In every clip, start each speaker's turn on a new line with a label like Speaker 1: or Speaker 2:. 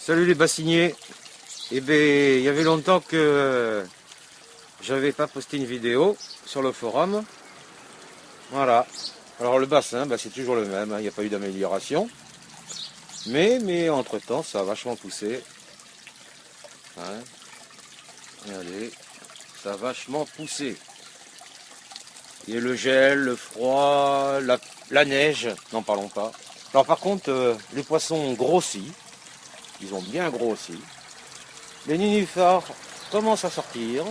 Speaker 1: Salut les bassiniers. Eh bien, il y avait longtemps que j'avais pas posté une vidéo sur le forum. Voilà. Alors le bassin, c'est toujours le même, hein. Il n'y a pas eu d'amélioration. Mais entre-temps, ça a vachement poussé. Hein. Regardez, ça a vachement poussé. Il y a le gel, le froid, la neige, n'en parlons pas. Alors par contre, les poissons ont grossi. Ils ont bien grossi. Les nénuphars commencent à sortir.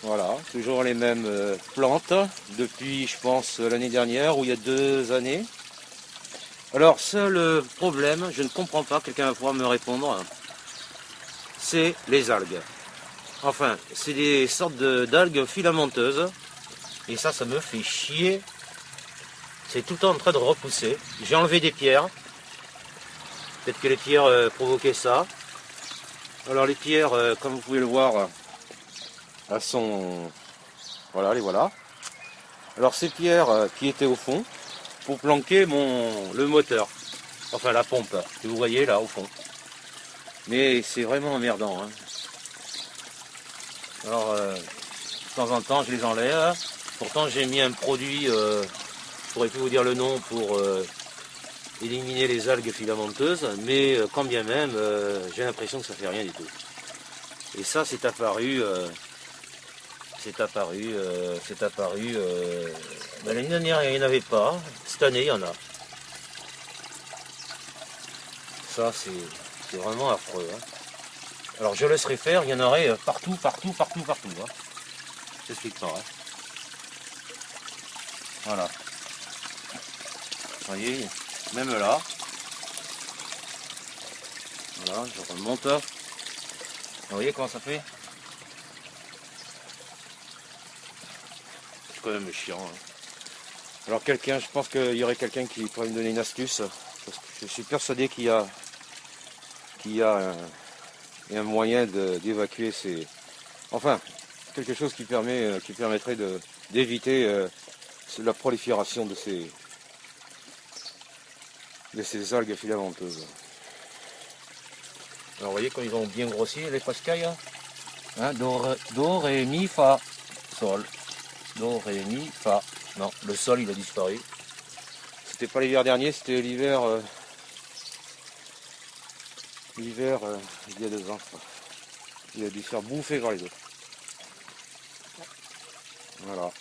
Speaker 1: Voilà, toujours les mêmes plantes depuis, je pense, l'année dernière ou il y a 2 années. Alors, seul problème, je ne comprends pas, quelqu'un va pouvoir me répondre, c'est les algues. Enfin, c'est des sortes d'algues filamenteuses. Et ça me fait chier. C'est tout le temps en train de repousser. J'ai enlevé des pierres. Peut-être que les pierres provoquaient ça. Alors les pierres, comme vous pouvez le voir, elles sont... Voilà, les voilà. Alors ces pierres qui étaient au fond, pour planquer le moteur. Enfin la pompe, que vous voyez là au fond. Mais c'est vraiment emmerdant. Hein. Alors de temps en temps je les enlève. Pourtant j'ai mis un produit, je pourrais plus vous dire le nom, pour éliminer les algues filamenteuses. Mais quand bien même, j'ai l'impression que ça fait rien du tout. Et ça c'est apparu... l'année dernière il n'y en avait pas. Cette année il y en a. Ça c'est vraiment affreux. Hein. Alors je laisserai faire, il y en aurait partout. Hein. Je t'explique pas. Hein. Voilà. Vous voyez, même là. Voilà, je remonte. Vous voyez comment ça fait? C'est quand même chiant. Hein. Alors je pense qu'il y aurait quelqu'un qui pourrait me donner une astuce. Parce que je suis persuadé qu'il y a un moyen d'évacuer ces... Enfin, quelque chose qui permettrait d'éviter la prolifération de ces algues filamenteuses. Alors vous voyez quand ils ont bien grossi les pascailles, hein, do, ré, mi, fa, sol. Do, ré, mi, fa. Non, le sol il a disparu. C'était pas l'hiver dernier, c'était l'hiver il y a 2 ans. Il a dû se faire bouffer par les autres. Voilà.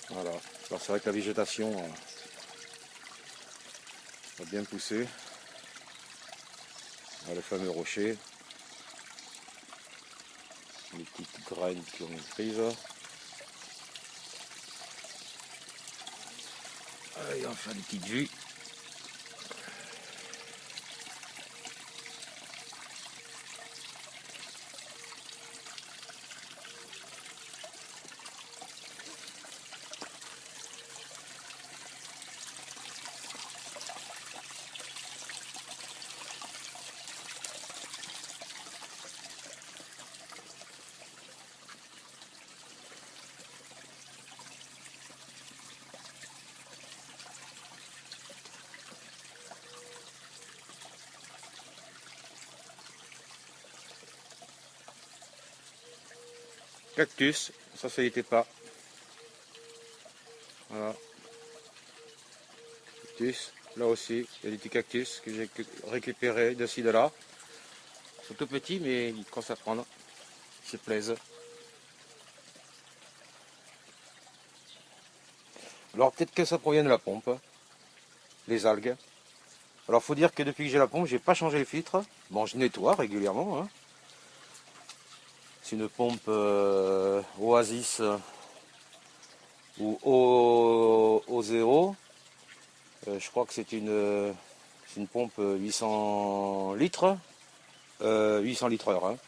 Speaker 1: Voilà. Alors c'est vrai que la végétation a bien poussé. Voilà, les fameux rochers. Les petites graines qui ont prises. Allez, on va faire des petites vues. Cactus, ça y était pas. Voilà. Cactus, là aussi, il y a des petits cactus que j'ai récupérés de-ci de là. Ils sont tout petits mais ils commencent à prendre. Ils se plaisent. Alors peut-être que ça provient de la pompe, les algues. Alors faut dire que depuis que j'ai la pompe, j'ai pas changé le filtre. Bon, je nettoie régulièrement. Hein. C'est une pompe Oasis ou O0. Je crois que c'est une pompe 800 litres. 800 litres heure. Hein.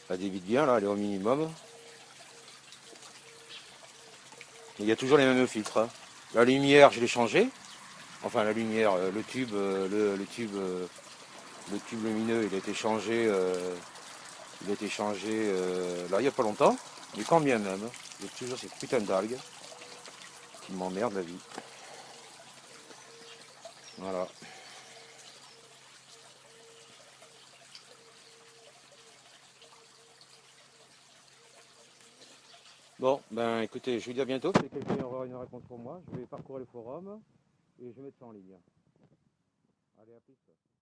Speaker 1: Elle débite bien, là, elle est au minimum. Il y a toujours les mêmes filtres. Hein. La lumière, je l'ai changé. Enfin, la lumière, le tube lumineux, il a été changé. Là, il n'y a pas longtemps. Mais quand bien même, il y a toujours ces putains d'algues qui m'emmerdent la vie. Voilà. Bon, ben écoutez, je vous dis à bientôt. Si quelqu'un aura une réponse pour moi, je vais parcourir le forum et je vais mettre ça en ligne. Allez, à plus.